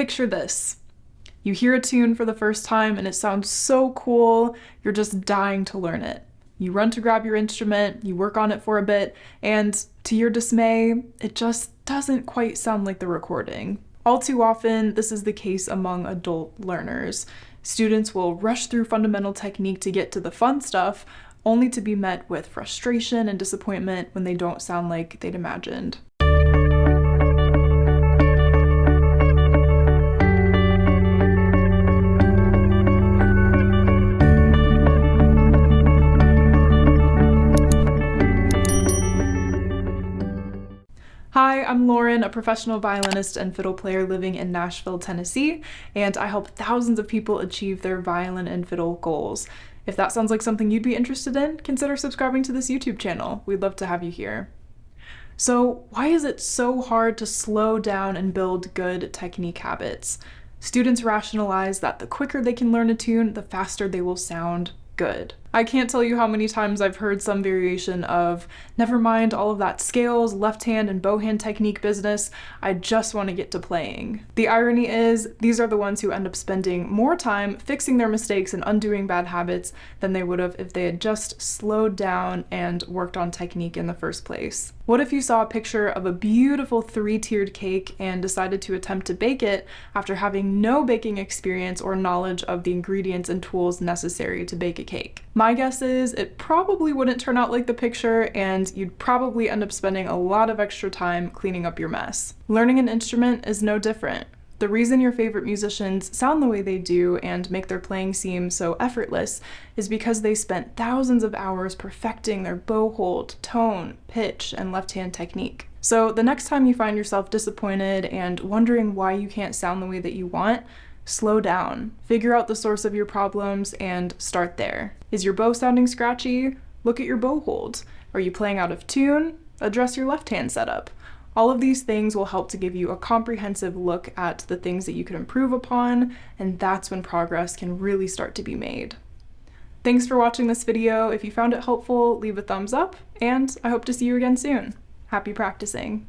Picture this. You hear a tune for the first time and it sounds so cool, you're just dying to learn it. You run to grab your instrument, you work on it for a bit, and to your dismay, it just doesn't quite sound like the recording. All too often, this is the case among adult learners. Students will rush through fundamental technique to get to the fun stuff, only to be met with frustration and disappointment when they don't sound like they'd imagined. Hi, I'm Lauren, a professional violinist and fiddle player living in Nashville, Tennessee, and I help thousands of people achieve their violin and fiddle goals. If that sounds like something you'd be interested in, consider subscribing to this YouTube channel. We'd love to have you here. So, why is it so hard to slow down and build good technique habits? Students rationalize that the quicker they can learn a tune, the faster they will sound good. I can't tell you how many times I've heard some variation of, never mind all of that scales, left hand, and bow hand technique business, I just want to get to playing. The irony is, these are the ones who end up spending more time fixing their mistakes and undoing bad habits than they would have if they had just slowed down and worked on technique in the first place. What if you saw a picture of a beautiful 3-tiered cake and decided to attempt to bake it after having no baking experience or knowledge of the ingredients and tools necessary to bake a cake? My guess is it probably wouldn't turn out like the picture, and you'd probably end up spending a lot of extra time cleaning up your mess. Learning an instrument is no different. The reason your favorite musicians sound the way they do and make their playing seem so effortless is because they spent thousands of hours perfecting their bow hold, tone, pitch, and left-hand technique. So the next time you find yourself disappointed and wondering why you can't sound the way that you want, slow down, figure out the source of your problems, and start there. Is your bow sounding scratchy? Look at your bow hold. Are you playing out of tune? Address your left-hand setup. All of these things will help to give you a comprehensive look at the things that you can improve upon, and that's when progress can really start to be made. Thanks for watching this video. If you found it helpful, leave a thumbs up, and I hope to see you again soon. Happy practicing!